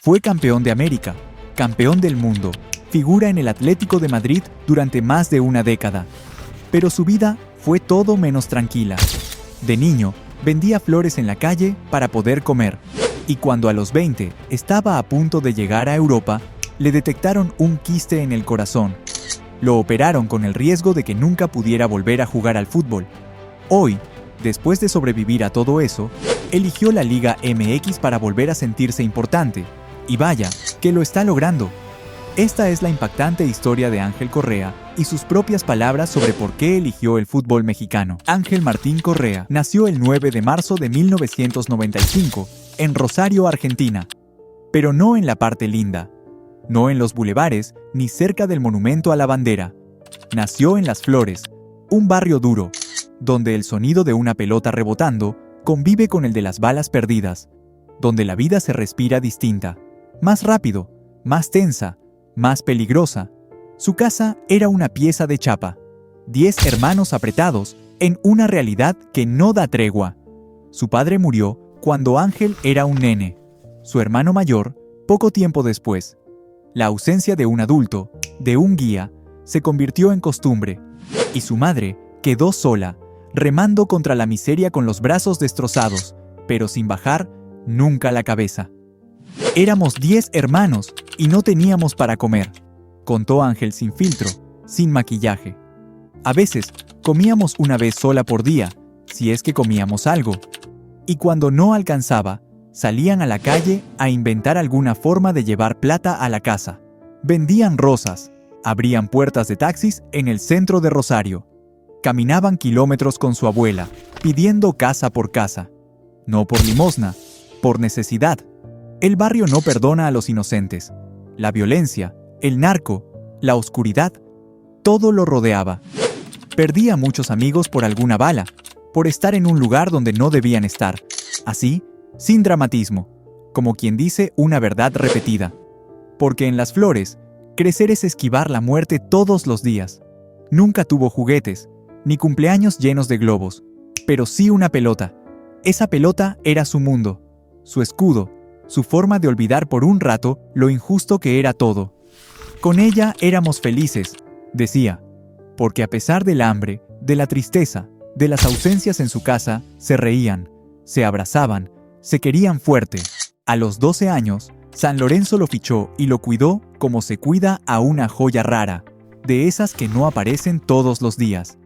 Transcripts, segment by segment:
Fue campeón de América, campeón del mundo, figura en el Atlético de Madrid durante más de una década. Pero su vida fue todo menos tranquila. De niño, vendía flores en la calle para poder comer. Y cuando a los 20 estaba a punto de llegar a Europa, le detectaron un quiste en el corazón. Lo operaron con el riesgo de que nunca pudiera volver a jugar al fútbol. Hoy, después de sobrevivir a todo eso, eligió la Liga MX para volver a sentirse importante. Y vaya, que lo está logrando. Esta es la impactante historia de Ángel Correa y sus propias palabras sobre por qué eligió el fútbol mexicano. Ángel Martín Correa nació el 9 de marzo de 1995 en Rosario, Argentina. Pero no en la parte linda, no en los bulevares ni cerca del Monumento a la Bandera. Nació en Las Flores, un barrio duro, donde el sonido de una pelota rebotando convive con el de las balas perdidas, donde la vida se respira distinta, más rápido, más tensa, más peligrosa. Su casa era una pieza de chapa, 10 hermanos apretados en una realidad que no da tregua. Su padre murió cuando Ángel era un nene, su hermano mayor poco tiempo después. La ausencia de un adulto, de un guía, se convirtió en costumbre, y su madre quedó sola, remando contra la miseria con los brazos destrozados, pero sin bajar nunca la cabeza. Éramos 10 hermanos y no teníamos para comer, contó Ángel sin filtro, sin maquillaje. A veces comíamos una vez sola por día, si es que comíamos algo. Y cuando no alcanzaba, salían a la calle a inventar alguna forma de llevar plata a la casa. Vendían rosas, abrían puertas de taxis en el centro de Rosario. Caminaban kilómetros con su abuela, pidiendo casa por casa. No por limosna, por necesidad. El barrio no perdona a los inocentes. La violencia, el narco, la oscuridad, todo lo rodeaba. Perdía muchos amigos por alguna bala, por estar en un lugar donde no debían estar. Así, sin dramatismo, como quien dice una verdad repetida. Porque en Las Flores, crecer es esquivar la muerte todos los días. Nunca tuvo juguetes, ni cumpleaños llenos de globos, pero sí una pelota. Esa pelota era su mundo, su escudo, su forma de olvidar por un rato lo injusto que era todo. Con ella éramos felices, decía, porque a pesar del hambre, de la tristeza, de las ausencias en su casa, se reían, se abrazaban, se querían fuerte. A los 12 años, San Lorenzo lo fichó y lo cuidó como se cuida a una joya rara, de esas que no aparecen todos los días.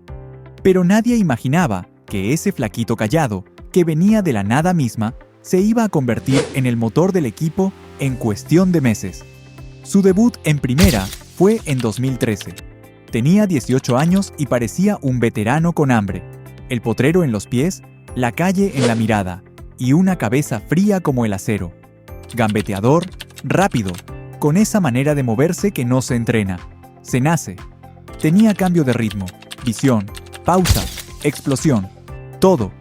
Pero nadie imaginaba que ese flaquito callado, que venía de la nada misma, se iba a convertir en el motor del equipo en cuestión de meses. Su debut en primera fue en 2013. Tenía 18 años y parecía un veterano con hambre, el potrero en los pies, la calle en la mirada y una cabeza fría como el acero. Gambeteador, rápido, con esa manera de moverse que no se entrena, se nace. Tenía cambio de ritmo, visión, pausa, explosión, todo,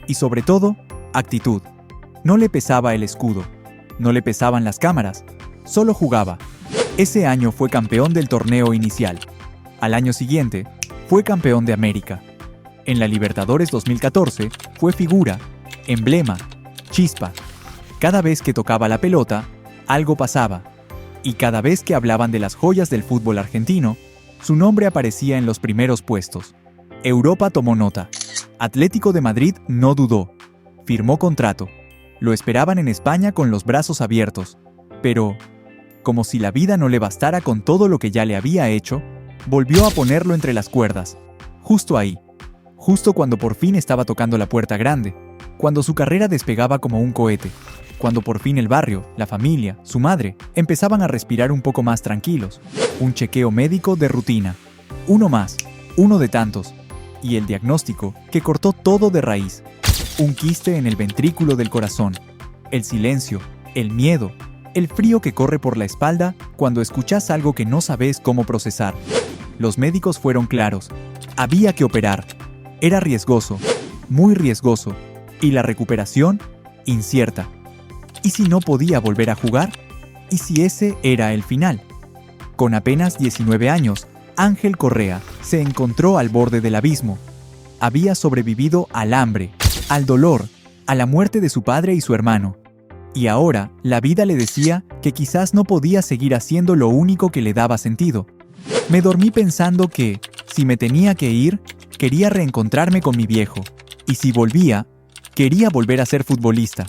y sobre todo, actitud. No le pesaba el escudo, no le pesaban las cámaras, solo jugaba. Ese año fue campeón del torneo inicial. Al año siguiente, fue campeón de América. En la Libertadores 2014, fue figura, emblema, chispa. Cada vez que tocaba la pelota, algo pasaba. Y cada vez que hablaban de las joyas del fútbol argentino, su nombre aparecía en los primeros puestos. Europa tomó nota. Atlético de Madrid no dudó. Firmó contrato. Lo esperaban en España con los brazos abiertos. Pero, como si la vida no le bastara con todo lo que ya le había hecho, volvió a ponerlo entre las cuerdas. Justo ahí. Justo cuando por fin estaba tocando la puerta grande. Cuando su carrera despegaba como un cohete. Cuando por fin el barrio, la familia, su madre, empezaban a respirar un poco más tranquilos. Un chequeo médico de rutina. Uno más. Uno de tantos. Y el diagnóstico que cortó todo de raíz. Un quiste en el ventrículo del corazón. El silencio, el miedo, el frío que corre por la espalda cuando escuchas algo que no sabes cómo procesar. Los médicos fueron claros. Había que operar. Era riesgoso, muy riesgoso. Y la recuperación, incierta. ¿Y si no podía volver a jugar? ¿Y si ese era el final? Con apenas 19 años, Ángel Correa se encontró al borde del abismo. Había sobrevivido al hambre, al dolor, a la muerte de su padre y su hermano. Y ahora, la vida le decía que quizás no podía seguir haciendo lo único que le daba sentido. Me dormí pensando que, si me tenía que ir, quería reencontrarme con mi viejo. Y si volvía, quería volver a ser futbolista.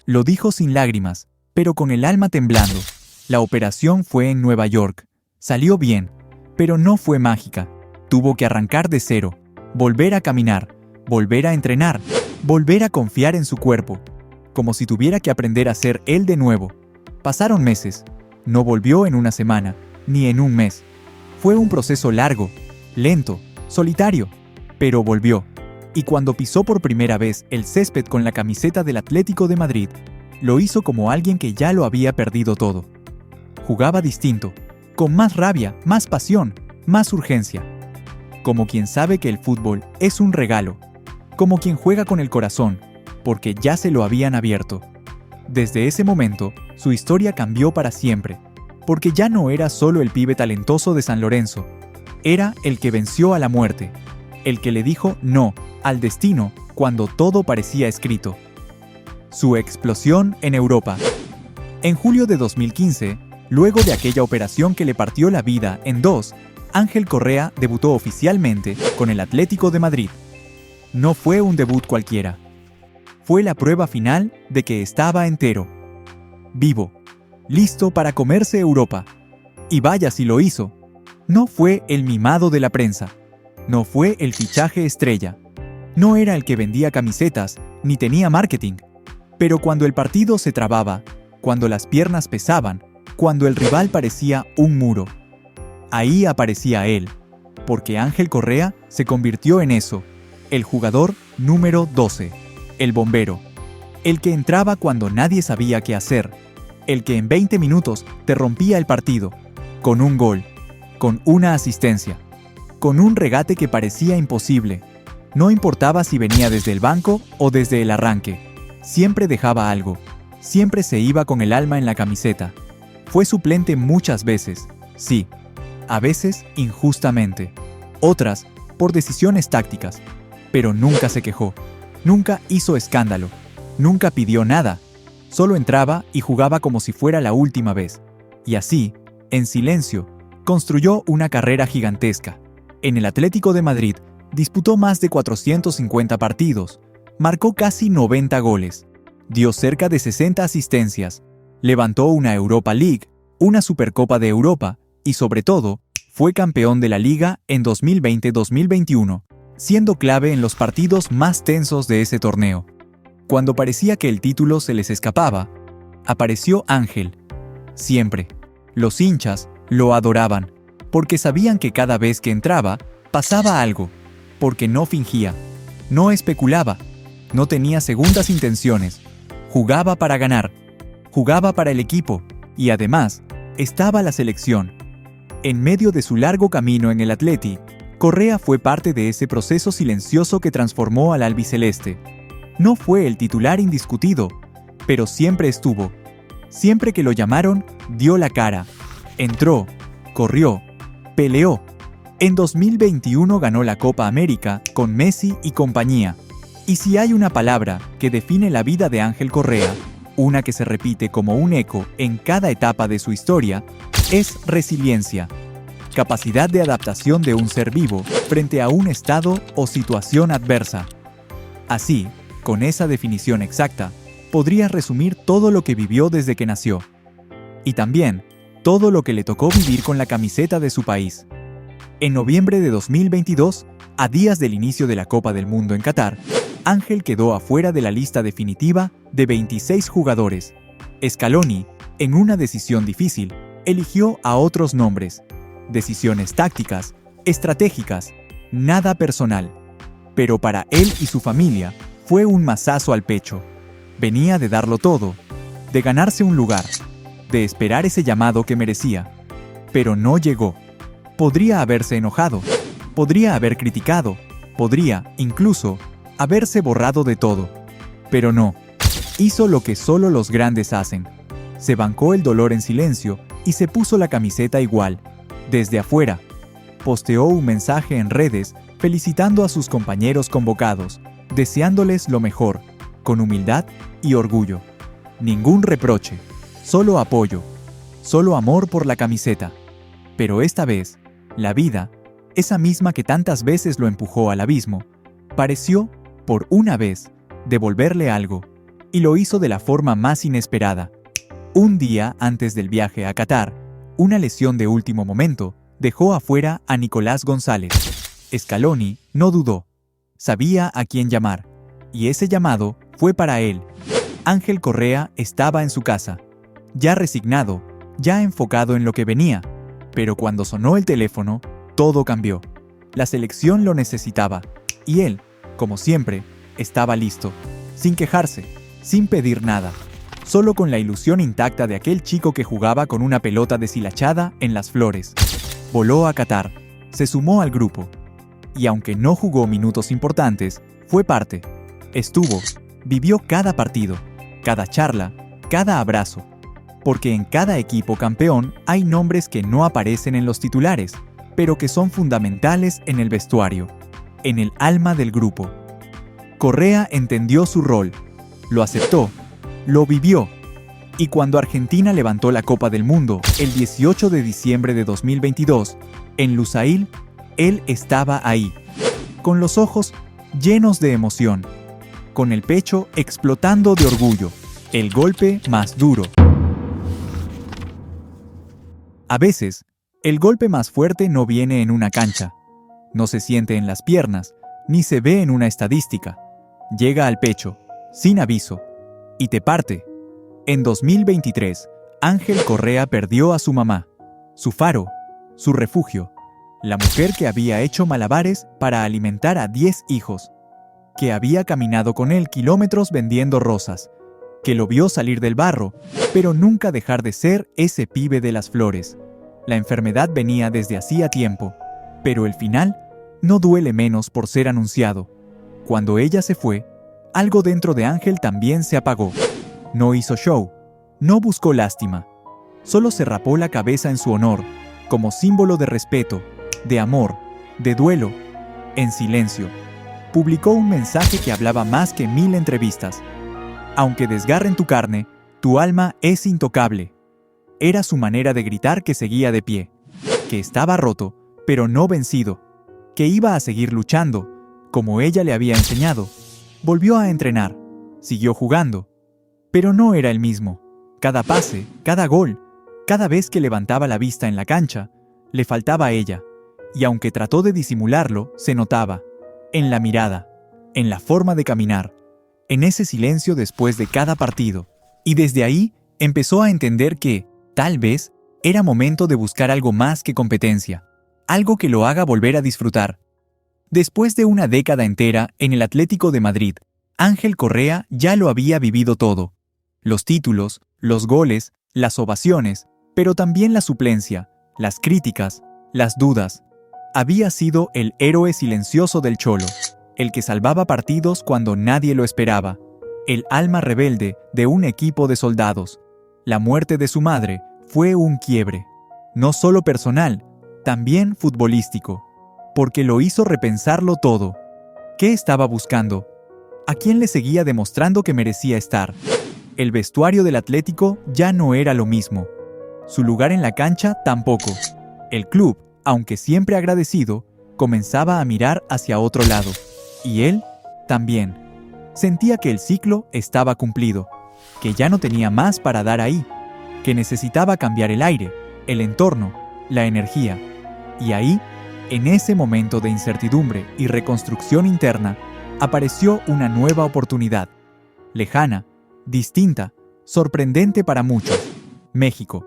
Lo dijo sin lágrimas, pero con el alma temblando. La operación fue en Nueva York. Salió bien, pero no fue mágica. Tuvo que arrancar de cero, volver a caminar, volver a entrenar, volver a confiar en su cuerpo, como si tuviera que aprender a ser él de nuevo. Pasaron meses. No volvió en una semana, ni en un mes. Fue un proceso largo, lento, solitario, pero volvió. Y cuando pisó por primera vez el césped con la camiseta del Atlético de Madrid, lo hizo como alguien que ya lo había perdido todo. Jugaba distinto, con más rabia, más pasión, más urgencia. Como quien sabe que el fútbol es un regalo, como quien juega con el corazón, porque ya se lo habían abierto. Desde ese momento, su historia cambió para siempre, porque ya no era solo el pibe talentoso de San Lorenzo, era el que venció a la muerte, el que le dijo no al destino cuando todo parecía escrito. Su explosión en Europa. En julio de 2015, luego de aquella operación que le partió la vida en dos, Ángel Correa debutó oficialmente con el Atlético de Madrid. No fue un debut cualquiera. Fue la prueba final de que estaba entero, vivo, listo para comerse Europa. Y vaya si lo hizo. No fue el mimado de la prensa. No fue el fichaje estrella. No era el que vendía camisetas, ni tenía marketing. Pero cuando el partido se trababa, cuando las piernas pesaban, cuando el rival parecía un muro, ahí aparecía él, porque Ángel Correa se convirtió en eso, el jugador número 12, el bombero, el que entraba cuando nadie sabía qué hacer, el que en 20 minutos te rompía el partido, con un gol, con una asistencia, con un regate que parecía imposible. No importaba si venía desde el banco o desde el arranque, siempre dejaba algo, siempre se iba con el alma en la camiseta. Fue suplente muchas veces, sí, a veces injustamente, otras por decisiones tácticas, pero nunca se quejó, nunca hizo escándalo, nunca pidió nada, solo entraba y jugaba como si fuera la última vez, y así, en silencio, construyó una carrera gigantesca. En el Atlético de Madrid disputó más de 450 partidos, marcó casi 90 goles, dio cerca de 60 asistencias, levantó una Europa League, una Supercopa de Europa y sobre todo, fue campeón de la Liga en 2020-2021, siendo clave en los partidos más tensos de ese torneo. Cuando parecía que el título se les escapaba, apareció Ángel. Siempre. Los hinchas lo adoraban, porque sabían que cada vez que entraba, pasaba algo, porque no fingía, no especulaba, no tenía segundas intenciones, jugaba para ganar, jugaba para el equipo, y además, estaba la selección. En medio de su largo camino en el Atleti, Correa fue parte de ese proceso silencioso que transformó al albiceleste. No fue el titular indiscutido, pero siempre estuvo. Siempre que lo llamaron, dio la cara. Entró, corrió, peleó. En 2021 ganó la Copa América con Messi y compañía. Y si hay una palabra que define la vida de Ángel Correa, una que se repite como un eco en cada etapa de su historia, es resiliencia. Capacidad de adaptación de un ser vivo frente a un estado o situación adversa. Así, con esa definición exacta, podría resumir todo lo que vivió desde que nació. Y también, todo lo que le tocó vivir con la camiseta de su país. En noviembre de 2022, a días del inicio de la Copa del Mundo en Qatar, Ángel quedó afuera de la lista definitiva de 26 jugadores. Scaloni, en una decisión difícil, eligió a otros nombres. Decisiones tácticas, estratégicas, nada personal. Pero para él y su familia fue un mazazo al pecho. Venía de darlo todo, de ganarse un lugar, de esperar ese llamado que merecía. Pero no llegó. Podría haberse enojado, podría haber criticado, podría, incluso, haberse borrado de todo. Pero no. Hizo lo que solo los grandes hacen. Se bancó el dolor en silencio y se puso la camiseta igual, desde afuera. Posteó un mensaje en redes felicitando a sus compañeros convocados, deseándoles lo mejor, con humildad y orgullo. Ningún reproche, solo apoyo, solo amor por la camiseta. Pero esta vez, la vida, esa misma que tantas veces lo empujó al abismo, pareció, por una vez, devolverle algo, y lo hizo de la forma más inesperada. Un día antes del viaje a Qatar, una lesión de último momento dejó afuera a Nicolás González. Scaloni no dudó. Sabía a quién llamar, y ese llamado fue para él. Ángel Correa estaba en su casa, ya resignado, ya enfocado en lo que venía, pero cuando sonó el teléfono, todo cambió. La selección lo necesitaba, y él, como siempre, estaba listo, sin quejarse, sin pedir nada, solo con la ilusión intacta de aquel chico que jugaba con una pelota deshilachada en las flores. Voló a Qatar, se sumó al grupo, y aunque no jugó minutos importantes, fue parte. Estuvo, vivió cada partido, cada charla, cada abrazo, porque en cada equipo campeón hay nombres que no aparecen en los titulares, pero que son fundamentales en el vestuario, en el alma del grupo. Correa entendió su rol, lo aceptó, lo vivió, y cuando Argentina levantó la Copa del Mundo el 18 de diciembre de 2022, en Lusail, él estaba ahí, con los ojos llenos de emoción, con el pecho explotando de orgullo, el golpe más duro. A veces, el golpe más fuerte no viene en una cancha, no se siente en las piernas, ni se ve en una estadística. Llega al pecho, sin aviso, y te parte. En 2023, Ángel Correa perdió a su mamá, su faro, su refugio, la mujer que había hecho malabares para alimentar a 10 hijos, que había caminado con él kilómetros vendiendo rosas, que lo vio salir del barro, pero nunca dejar de ser ese pibe de las flores. La enfermedad venía desde hacía tiempo, pero el final no duele menos por ser anunciado. Cuando ella se fue, algo dentro de Ángel también se apagó. No hizo show, no buscó lástima, solo se rapó la cabeza en su honor, como símbolo de respeto, de amor, de duelo, en silencio. Publicó un mensaje que hablaba más que 1000 entrevistas. Aunque desgarren tu carne, tu alma es intocable. Era su manera de gritar que seguía de pie, que estaba roto, pero no vencido, que iba a seguir luchando, como ella le había enseñado. Volvió a entrenar, siguió jugando, pero no era el mismo. Cada pase, cada gol, cada vez que levantaba la vista en la cancha, le faltaba a ella, y aunque trató de disimularlo, se notaba, en la mirada, en la forma de caminar, en ese silencio después de cada partido. Y desde ahí empezó a entender que, tal vez, era momento de buscar algo más que competencia, algo que lo haga volver a disfrutar. Después de una década entera en el Atlético de Madrid, Ángel Correa ya lo había vivido todo. Los títulos, los goles, las ovaciones, pero también la suplencia, las críticas, las dudas. Había sido el héroe silencioso del Cholo, el que salvaba partidos cuando nadie lo esperaba, el alma rebelde de un equipo de soldados. La muerte de su madre fue un quiebre, no solo personal, también futbolístico, porque lo hizo repensarlo todo. ¿Qué estaba buscando? ¿A quién le seguía demostrando que merecía estar? El vestuario del Atlético ya no era lo mismo. Su lugar en la cancha tampoco. El club, aunque siempre agradecido, comenzaba a mirar hacia otro lado. Y él también. Sentía que el ciclo estaba cumplido, que ya no tenía más para dar ahí, que necesitaba cambiar el aire, el entorno, la energía. Y ahí, en ese momento de incertidumbre y reconstrucción interna, apareció una nueva oportunidad. Lejana, distinta, sorprendente para muchos. México.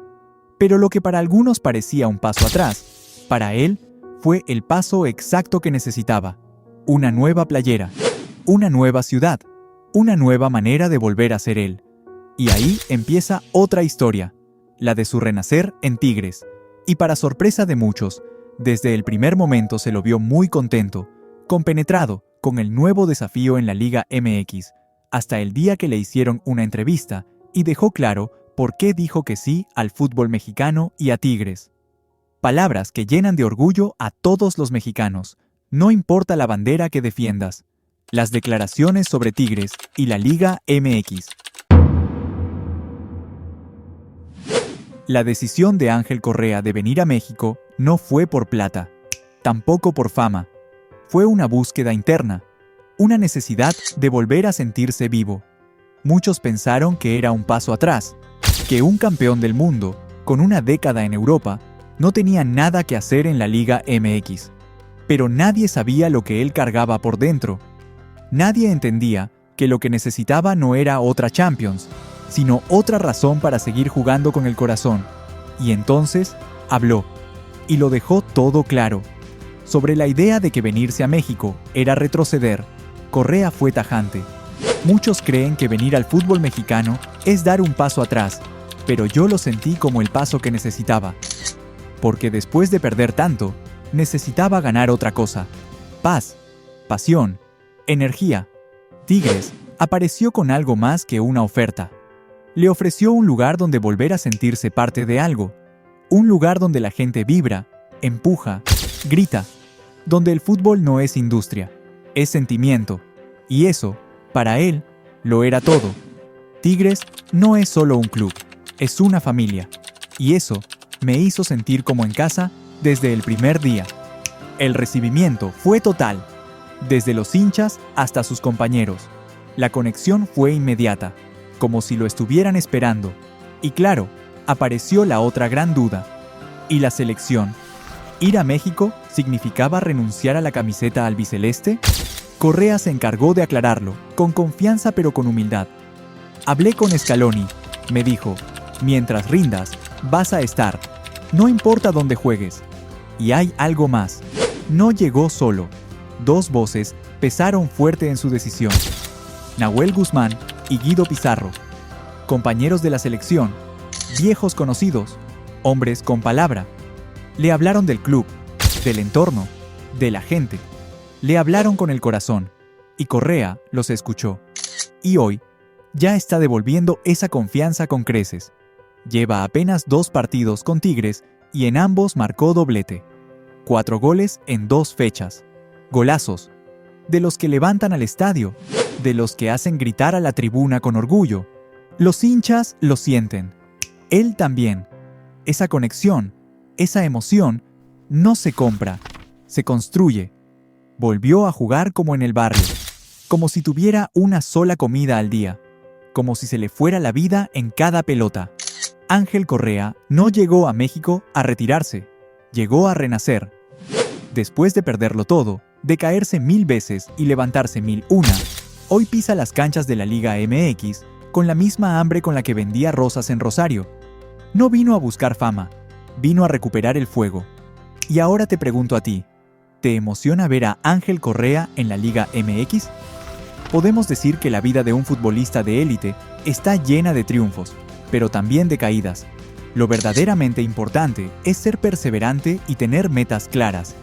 Pero lo que para algunos parecía un paso atrás, para él fue el paso exacto que necesitaba. Una nueva playera, una nueva ciudad, una nueva manera de volver a ser él. Y ahí empieza otra historia, la de su renacer en Tigres. Y para sorpresa de muchos, desde el primer momento se lo vio muy contento, compenetrado con el nuevo desafío en la Liga MX, hasta el día que le hicieron una entrevista y dejó claro por qué dijo que sí al fútbol mexicano y a Tigres. Palabras que llenan de orgullo a todos los mexicanos, no importa la bandera que defiendas. Las declaraciones sobre Tigres y la Liga MX. La decisión de Ángel Correa de venir a México no fue por plata, tampoco por fama. Fue una búsqueda interna, una necesidad de volver a sentirse vivo. Muchos pensaron que era un paso atrás, que un campeón del mundo, con una década en Europa, no tenía nada que hacer en la Liga MX. Pero nadie sabía lo que él cargaba por dentro. Nadie entendía que lo que necesitaba no era otra Champions, sino otra razón para seguir jugando con el corazón. Y entonces habló, y lo dejó todo claro. Sobre la idea de que venirse a México era retroceder, Correa fue tajante. Muchos creen que venir al fútbol mexicano es dar un paso atrás, pero yo lo sentí como el paso que necesitaba. Porque después de perder tanto, necesitaba ganar otra cosa. Paz, pasión, energía. Tigres apareció con algo más que una oferta. Le ofreció un lugar donde volver a sentirse parte de algo. Un lugar donde la gente vibra, empuja, grita. Donde el fútbol no es industria, es sentimiento. Y eso, para él, lo era todo. Tigres no es solo un club, es una familia. Y eso me hizo sentir como en casa desde el primer día. El recibimiento fue total, desde los hinchas hasta sus compañeros. La conexión fue inmediata, como si lo estuvieran esperando. Y claro, apareció la otra gran duda. ¿Y la selección? ¿Ir a México significaba renunciar a la camiseta albiceleste? Correa se encargó de aclararlo, con confianza pero con humildad. Hablé con Scaloni, me dijo, mientras rindas, vas a estar. No importa dónde juegues. Y hay algo más. No llegó solo. Dos voces pesaron fuerte en su decisión. Nahuel Guzmán y Guido Pizarro. Compañeros de la selección, viejos conocidos, hombres con palabra. Le hablaron del club, del entorno, de la gente. Le hablaron con el corazón, y Correa los escuchó. Y hoy, ya está devolviendo esa confianza con creces. Lleva apenas 2 partidos con Tigres y en ambos marcó doblete. 4 goles en 2 fechas. Golazos, de los que levantan al estadio, de los que hacen gritar a la tribuna con orgullo. Los hinchas lo sienten. Él también. Esa conexión, esa emoción, no se compra, se construye. Volvió a jugar como en el barrio, como si tuviera una sola comida al día, como si se le fuera la vida en cada pelota. Ángel Correa no llegó a México a retirarse, llegó a renacer. Después de perderlo todo, de caerse 1000 veces y levantarse 1001, hoy pisa las canchas de la Liga MX con la misma hambre con la que vendía rosas en Rosario. No vino a buscar fama, vino a recuperar el fuego. Y ahora te pregunto a ti, ¿te emociona ver a Ángel Correa en la Liga MX? Podemos decir que la vida de un futbolista de élite está llena de triunfos, pero también de caídas. Lo verdaderamente importante es ser perseverante y tener metas claras,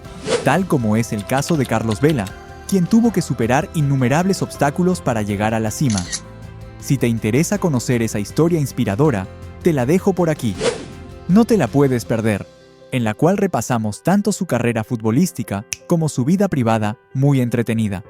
tal como es el caso de Carlos Vela, quien tuvo que superar innumerables obstáculos para llegar a la cima. Si te interesa conocer esa historia inspiradora, te la dejo por aquí. No te la puedes perder, en la cual repasamos tanto su carrera futbolística como su vida privada muy entretenida.